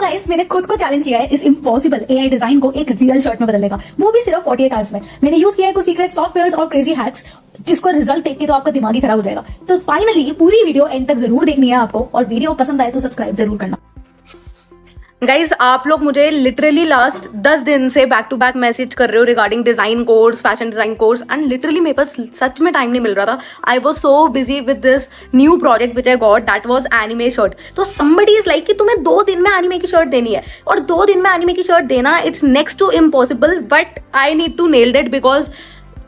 Guys मैंने खुद को चैलेंज किया है इस इम्पॉसिबल एआई डिजाइन को एक रियल शर्ट में बदलने का, वो भी सिर्फ 48 आवर्स में। मैंने यूज किया है कुछ सीक्रेट सॉफ्टवेयर्स और क्रेजी हैक्स, जिसको रिजल्ट देख के तो आपका दिमाग ही खराब हो जाएगा। तो फाइनली पूरी वीडियो एंड तक जरूर देखनी है आपको, और वीडियो पसंद आए तो सब्सक्राइब जरूर करना। गाइज आप लोग मुझे लिटरली लास्ट 10 दिन से बैक टू बैक मैसेज कर रहे हो regarding design course, fashion design course, and literally मेरे पास सच में टाइम नहीं मिल रहा था। I was so busy with this new project which I got, that was anime shirt. तो समबडी इज लाइक कि तुम्हें 2 दिन में एनिमे की शर्ट देनी है, और 2 दिन में एनिमे की शर्ट देना it's next to impossible, but I need to nail it because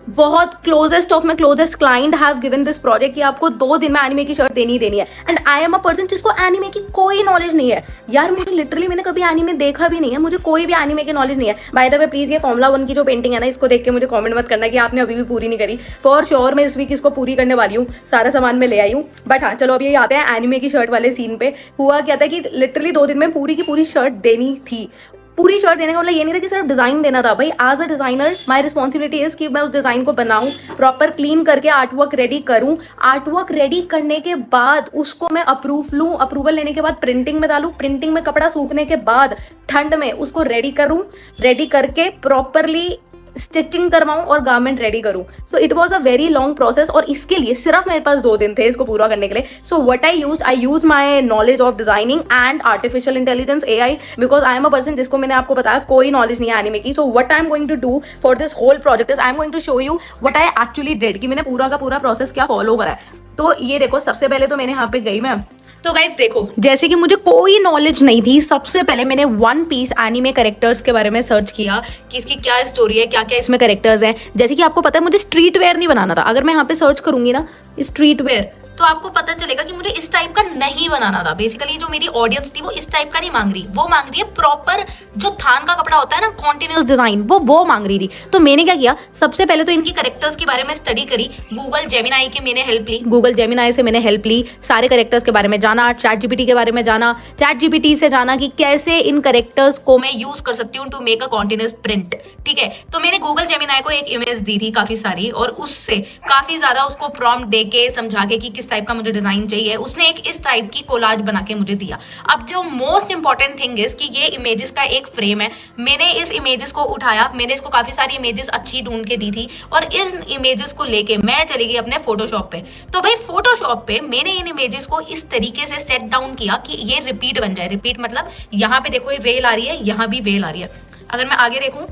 बहुत closest of my closest client have given this project कि आपको 2 दिन में एनिमे की शर्ट देनी है। And I am a person जिसको एनिमे की कोई नॉलेज नहीं है यार। मुझे लिटरली मैंने कभी एनिमे देखा भी नहीं है, मुझे कोई भी एनिमे की नॉलेज नहीं है। बाय द वे प्लीज ये फॉर्मूला 1 की जो पेंटिंग है ना, इसको देख के मुझे कमेंट मत करना कि आपने अभी भी पूरी नहीं करी। फॉर श्योर मैं इस वीक इसको पूरी करने वाली हूँ, सारा सामान मैं ले आई हूँ। बट हाँ चलो अभी आते हैं एनिमे की शर्ट वाले सीन पे। हुआ क्या था कि लिटरली 2 दिन में पूरी की पूरी शर्ट देनी थी। पूरी शर्ट देने का मतलब ये नहीं था कि सिर्फ डिजाइन देना था। भाई as a designer my responsibility is कि मैं उस डिजाइन को बनाऊं, प्रॉपर क्लीन करके आर्ट वर्क रेडी करूं। आर्ट वर्क रेडी करने के बाद उसको मैं अप्रूवल लेने के बाद प्रिंटिंग में डालूं, प्रिंटिंग में कपड़ा सूखने के बाद ठंड में उसको रेडी करूं, रेडी करके प्रॉपरली स्टिचिंग करवाऊं और गारमेंट रेडी करूं। So it was a very long process, और इसके लिए सिर्फ मेरे पास 2 दिन थे इसको पूरा करने के लिए। सो what I use my knowledge of designing and artificial intelligence AI, because I am a person जिसको मैंने आपको बताया कोई नॉलेज नहीं है एनिमे की। So what I am going to do for this whole project is I am going to show you what I actually did, कि मैंने पूरा का पूरा प्रोसेस क्या फॉलो करा है। तो ये देखो, सबसे पहले तो मैंने यहाँ पे गई मैं, तो गाइस देखो, जैसे कि मुझे कोई नॉलेज नहीं थी, सबसे पहले मैंने वन पीस एनिमे कैरेक्टर्स के बारे में सर्च किया कि इसकी क्या स्टोरी है, क्या क्या इसमें कैरेक्टर्स हैं। जैसे कि आपको पता है मुझे स्ट्रीट वेयर नहीं बनाना था। अगर मैं यहाँ पे सर्च करूंगी ना स्ट्रीट वेयर, तो आपको पता चलेगा कि मुझे इस टाइप का नहीं बनाना था। बेसिकली जो मेरी ऑडियंस थी वो इस टाइप का नहीं मांग रही, वो मांग रही है प्रॉपर जो थान का कपड़ा होता है ना, कॉन्टिन्यूस डिजाइन, वो मांग रही थी। तो मैंने क्या किया, सबसे पहले तो इनकी कैरेक्टर्स के बारे में स्टडी करी। गूगल जेमिनाई की मैंने हेल्प ली, गूगल जेमिनाई से मैंने हेल्प ली, सारे कैरेक्टर्स के बारे में जाना, चैट जीपीटी के बारे में जाना, चैट जीपीटी से जाना कि कैसे इन कैरेक्टर्स को मैं यूज कर सकती हूँ to make a continuous print. ठीक है, तो मैंने गूगल जेमिनाई को एक इमेज दी थी काफी सारी, और उससे काफी ज्यादा उसको प्रॉम्प्ट दे के समझा के कि किस टाइप का मुझे डिजाइन चाहिए। उसने एक इस टाइप की कोलाज बना के मुझे दिया। अब जो मोस्ट इंपॉर्टेंट थिंग इज कि ये इमेजेस का एक फ्रेम है। मैंने इस इमेजेस को उठाया, मैंने इसको काफी सारी इमेजेस अच्छी ढूंढ के दी थी, और इस इमेजेस को लेके मैं चली गई अपने फोटोशॉप पे। तो भाई फोटोशॉप पे मैंने इन इमेजेस को इस तरीके से सेट डाउन किया कि ये रिपीट बन जाए। रिपीट मतलब यहाँ पे देखो ये वेल आ रही है, यहाँ भी वेल आ रही है। अगर मैं आगे देखूं,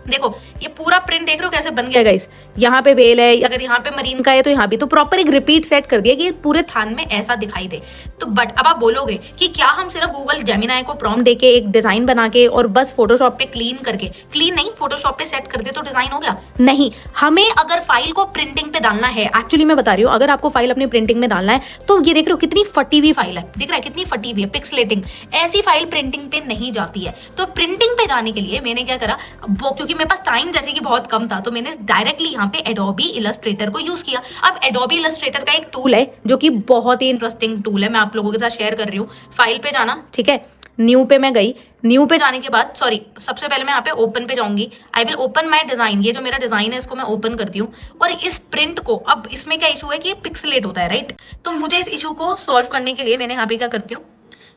देखो ये पूरा प्रिंट देख रहे हो कैसे बन गया गाइस। यहाँ पे वेल है, अगर यहाँ पे मरीन का है तो यहाँ भी, तो प्रॉपर एक रिपीट सेट कर दिया कि पूरे थान में ऐसा दिखाई दे। तो बट अब आप बोलोगे कि क्या हम सिर्फ गूगल जेमिनाई को प्रॉम्प्ट देके एक डिजाइन बना के और बस फोटोशॉप पे क्लीन करके, क्लीन नहीं फोटोशॉप पे सेट कर दे तो डिजाइन हो गया? नहीं, हमें अगर फाइल को प्रिंटिंग पे डालना है, एक्चुअली मैं बता रही हूँ, अगर आपको फाइल अपनी प्रिंटिंग में डालना है तो ये देख रहे हो कितनी फटी हुई फाइल है, दिख रहा है कितनी फटी हुई है, पिक्सलेटिंग। ऐसी फाइल प्रिंटिंग पे नहीं जाती है। तो प्रिंटिंग पे जाने के लिए मैंने क्या करा, क्योंकि मेरे पास टाइम जैसे कि बहुत कम था, तो मैंने डायरेक्टली यहाँ पे एडोबी इलस्ट्रेटर को यूज किया। अब एडोबी इलस्ट्रेटर का एक टूल है जो कि बहुत ही इंटरेस्टिंग टूल है, मैं आप लोगों के साथ शेयर कर रही हूँ। फाइल पे जाना, ठीक है, न्यू पे मैं गई। न्यू पे जाने के बाद सबसे पहले मैं यहाँ पे ओपन पे जाऊंगी। I will open my design. ये जो मेरा डिजाइन है इसको मैं ओपन करती हूँ, और इस प्रिंट को, अब इसमें क्या इशू है कि ये पिक्सलेट होता है, राइट। तो मुझे इस इशू को सॉल्व करने के लिए मैंने यहाँ पे क्या करती हूँ,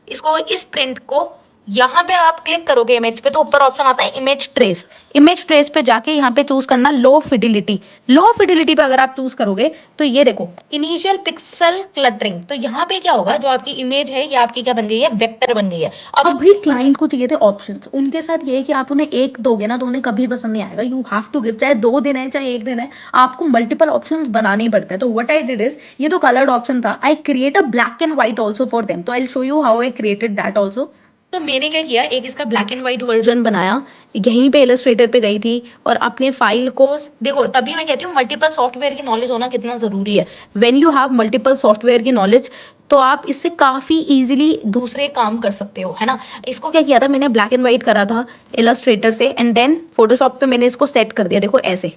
इसको, इस प्रिंट को यहाँ पे आप क्लिक करोगे इमेज पे, तो ऊपर ऑप्शन आता है इमेज ट्रेस। इमेज ट्रेस पे जाके यहाँ पे चूज करना लो फिडिलिटी। लो फिडिलिटी पे अगर आप चूज करोगे तो ये देखो इनिशियल पिक्सल क्लटरिंग। तो यहाँ पे क्या होगा, जो आपकी इमेज है ये आपकी क्या बन गई है, वेक्टर बन गई है। अब भी क्लाइंट को चाहिए थे ऑप्शंस, उनके साथ ये है कि आप उन्हें एक दोगे ना तो उन्हें कभी पसंद नहीं आएगा। यू हैव टू गिव, चाहे 2 दिन है चाहे 1 दिन है, आपको मल्टीपल ऑप्शन बनाने ही पड़ते हैं। तो व्हाट आई डिड इज, ये तो कलर्ड ऑप्शन था, I create a black and white also for them. तो I will show you how I created that also. तो मैंने क्या किया, एक इसका ब्लैक एंड व्हाइट वर्जन बनाया, यहीं पे इलस्ट्रेटर पे गई थी और अपने फाइल को देखो। तभी मैं कहती हूँ मल्टीपल सॉफ्टवेयर की नॉलेज होना कितना जरूरी है। When you have multiple software की नॉलेज तो आप इससे काफी इजीली दूसरे काम कर सकते हो, है ना। इसको क्या किया था मैंने, ब्लैक एंड व्हाइट करा था इलस्ट्रेटर से, एंड देन फोटोशॉप पे मैंने इसको सेट कर दिया, देखो ऐसे।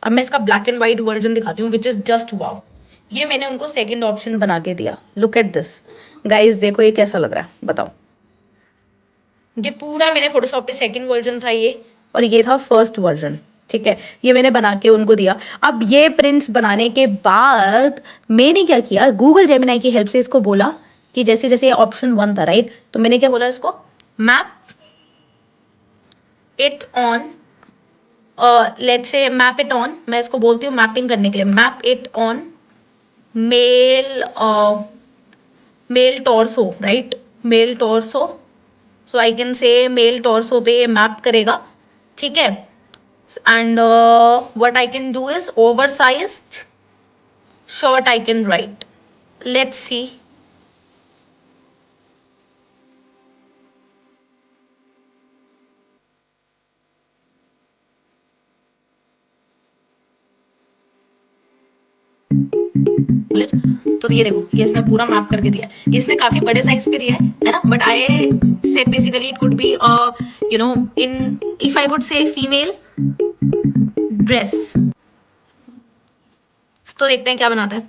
अब मैं इसका ब्लैक एंड व्हाइट वर्जन दिखाती हूँ, विच इज जस्ट वाओ। ये मैंने उनको सेकेंड ऑप्शन बना के दिया। लुक एट दिस गाइज, देखो ये कैसा लग रहा है बताओ। ये पूरा मैंने फोटोशॉप पे सेकंड वर्जन था ये, और ये था फर्स्ट वर्जन। ठीक है, ये मैंने बना के उनको दिया। अब ये प्रिंट्स बनाने के बाद मैंने क्या किया, गूगल जेमिनाई की हेल्प से इसको बोला कि जैसे जैसे ऑप्शन 1 था, राइट, तो मैंने क्या बोला इसको, map it on, let's say map it on, मैं इसको बोलती हूँ मैपिंग करने के लिए, map it on male, male torso, right, male torso, so I can say male torso पे मैप करेगा, ठीक है, and what I can do is oversized shirt I can right, let's see. तो ये देखो, ये इसने पूरा मैप करके दिया है, ये इसने काफी बड़े साइज पे दिया है ना, बट आई से basically it could be you know in, if I would say female dress, तो देखते हैं क्या बनाता है।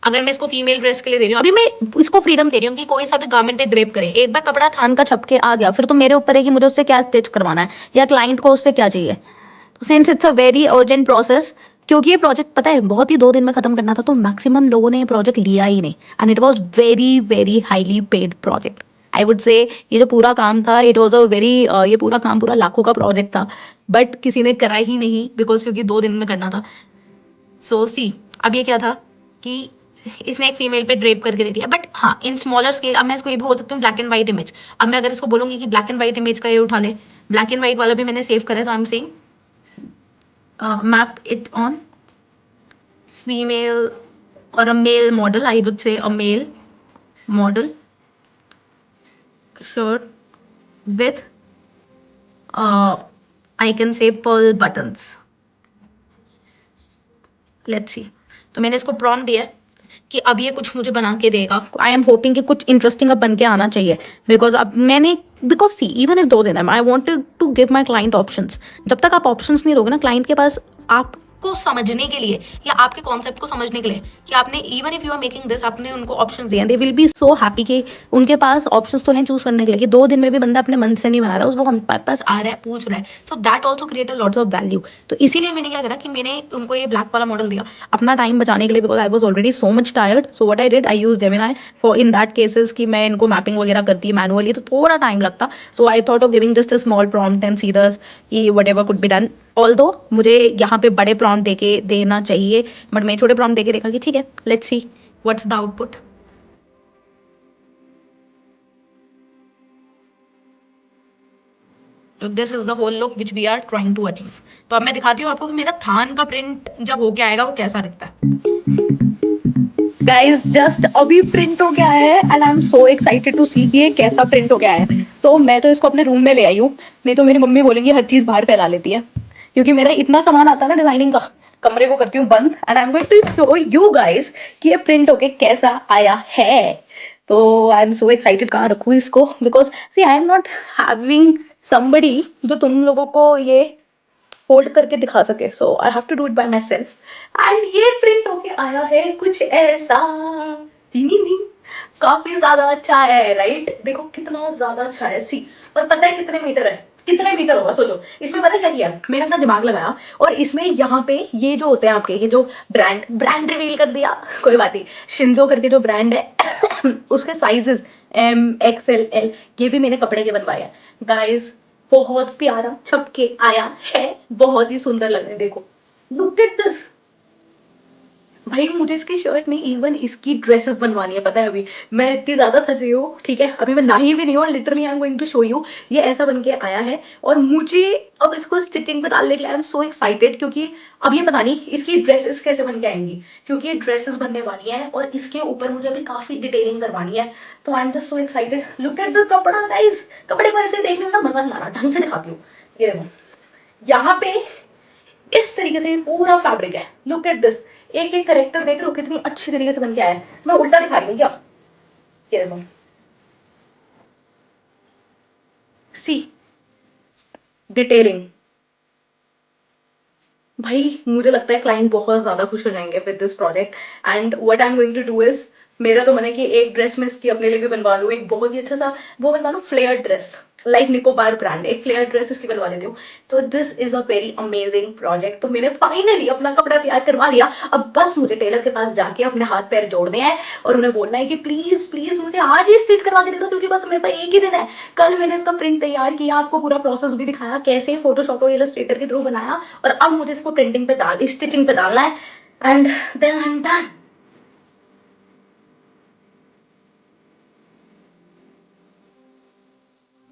अगर मैं इसको फीमेल ड्रेस के लिए दे रही हूँ, अभी मैं इसको फ्रीडम दे रही हूँ कि कोई सा भी गारमेंट ड्रेप करे, एक बार कपड़ा थान का छप के आ गया, फिर तो मेरे ऊपर है कि मुझे उससे क्या स्टिच करवाना है या क्लाइंट को उससे क्या चाहिए। तो since it's a very urgent process, क्योंकि ये प्रोजेक्ट पता है बहुत ही 2 दिन में खत्म करना था, तो मैक्सिमम लोगों ने ये प्रोजेक्ट लिया ही नहीं, and it was very very highly paid project. I would say ये जो पूरा काम था, इट वॉज अ वेरी, ये पूरा काम पूरा लाखों का प्रोजेक्ट था, बट किसी ने करा ही नहीं, बिकॉज क्योंकि 2 दिन में करना था। सो सी, अब ये क्या था कि इसने एक फीमेल पे ड्रेप करके दे दिया, बट हाँ इन स्मॉलर स्केल। अब मैं इसको ये भी बोल सकती हूँ ब्लैक एंड व्हाइट इमेज। अब मैं अगर इसको बोलूंगी कि ब्लैक एंड व्हाइट इमेज का ये उठा ले, ब्लैक एंड व्हाइट वाला भी मैंने सेव करा है, तो I am saying map it on female or a male model, I would say a male model shirt with I can say pearl buttons. Let's see. तो मैंने इसको प्रॉम्प्ट दिया है कि अब ये कुछ मुझे बना के देगा। आई एम होपिंग कि कुछ इंटरेस्टिंग अब बन के आना चाहिए, बिकॉज अब मैंने, बिकॉज सी इवन इफ 2 दिन है, I wanted to give my client options. जब तक आप ऑप्शंस नहीं दोगे ना क्लाइंट के पास, आपको समझने के लिए या आपके कॉन्सेप्ट को समझने के लिए कि आपने, even if you are making this, आपने उनको ऑप्शंस दिए, they will be so happy कि उनके पास ऑप्शंस तो हैं चूज करने के लिए, कि 2 दिन में भी बंदा अपने मन से नहीं बना रहा, उसको हमारे पास आ रहा है, पूछ रहा है, so that also create a lots of value. तो इसीलिए मैंने क्या करा कि मैंने उनको ये ब्लैक वाला मॉडल दिया अपना टाइम बचाने के लिए, because I was already so much tired. So what I did, I use Gemini for in that cases कि मैं इनको मैपिंग वगैरह करती है मैनुअली, तो थोड़ा टाइम लगता। So I thought of giving just a small prompt and see the कि whatever could be done. Although मुझे यहाँ पे बड़े प्रॉम्प्ट देके देना चाहिए, बट मैं छोटे प्रॉम्प्ट देके देखा कि ठीक है, let's see what's the output. तो this is the whole look which we are trying to achieve. तो अब मैं दिखाती हूँ आपको कि मेरा थान का प्रिंट जब होके आएगा वो कैसा दिखता है। गाइज जस्ट अभी प्रिंट हो गया है, and I am so excited to see कि ये कैसा प्रिंट हो गया है। तो मैं तो इसको अपने रूम में ले आई हूँ, नहीं तो मेरी मम्मी बोलेंगी हर चीज बाहर फैला लेती है, क्योंकि मेरा इतना सामान आता है ना डिजाइनिंग का, कमरे को करती हूँ बंद, and I am going to show you guys कि ये प्रिंट होके कैसा आया है। तो आई एम सो एक्साइटेड, कहाँ रखूँ इसको, because see I am not having somebody जो तुम लोगों को ये होल्ड करके दिखा सके, so I have to do it by myself. एंड ये प्रिंट होके आया है कुछ ऐसा, नहीं काफी ज्यादा अच्छा है, राइट, देखो कितना ज्यादा अच्छा है। सी, और पता है कितने मीटर है, कितने मीटर होगा सोचो। इसमें पता है क्या किया, मैंने अपना दिमाग लगाया, और इसमें यहाँ पे ये जो होते हैं आपके, ये जो ब्रांड रिवील कर दिया, कोई बात नहीं, शिंजो करके जो ब्रांड है उसके साइजेस MXL L, ये भी मैंने कपड़े के बनवाए हैं गाइस। बहुत प्यारा छप के आया है, बहुत ही सुंदर लग रहा है, देखो लुक एट दिस। भाई मुझे इसकी शर्ट नहीं, इवन इसकी ड्रेसेस बनवानी है, पता है अभी मैं इतनी ज्यादा थक रही हूँ, ठीक है, अभी मैं नहाई भी नहीं हूँ, literally I am going to show you. ये ऐसा बन के आया है, और मुझे अब इसको स्टिचिंग पे डालने के लिए आई एम सो एक्साइटेड, क्योंकि अब ये पता नहीं इसकी ड्रेसेस कैसे बन के आएंगी, क्योंकि ये ड्रेसेस बनने वाली है, और इसके ऊपर मुझे अभी काफी डिटेलिंग करवानी है। तो I am just so excited. Look at the कपड़ा गाइस, कपड़े को ऐसे देखने में ना मजा नहीं आ रहा, ढंग से दिखाती हूँ। ये देखो यहाँ पे इस तरीके से पूरा फैब्रिक है, लुक एट दिस, एक एक करेक्टर देख रहे हो कितनी अच्छी तरीके से बन के आया है। मैं उल्टा दिखा रही हूँ क्या, ये देखो, सी डिटेलिंग। भाई मुझे लगता है क्लाइंट बहुत ज्यादा खुश हो जाएंगे with this project, and what I am going to do is, मेरा तो मन है कि एक ड्रेस में इसकी अपने लिए भी बनवा लूँ, एक बहुत ही अच्छा सा वो बनवा लूँ, flare dress, like Nicobar brand, एक फ्लेयर ड्रेस इसकी बनवा लेती हूँ. तो this is a very amazing project. तो मैंने फाइनली अपना कपड़ा तैयार करवा लिया. अब बस मुझे टेलर के पास जाके अपने हाथ पैर जोड़ने हैं और उन्हें बोलना है कि प्लीज प्लीज मुझे आज ही स्टिच करवा के दे दो, क्योंकि बस मेरे पास एक ही दिन है. कल मैंने इसका प्रिंट तैयार किया, आपको पूरा प्रोसेस भी दिखाया कैसे फोटोशॉप और इलस्ट्रेटर के थ्रू बनाया, और अब मुझे इसको प्रिंटिंग पे स्टिचिंग पे डालना है, and then I am done.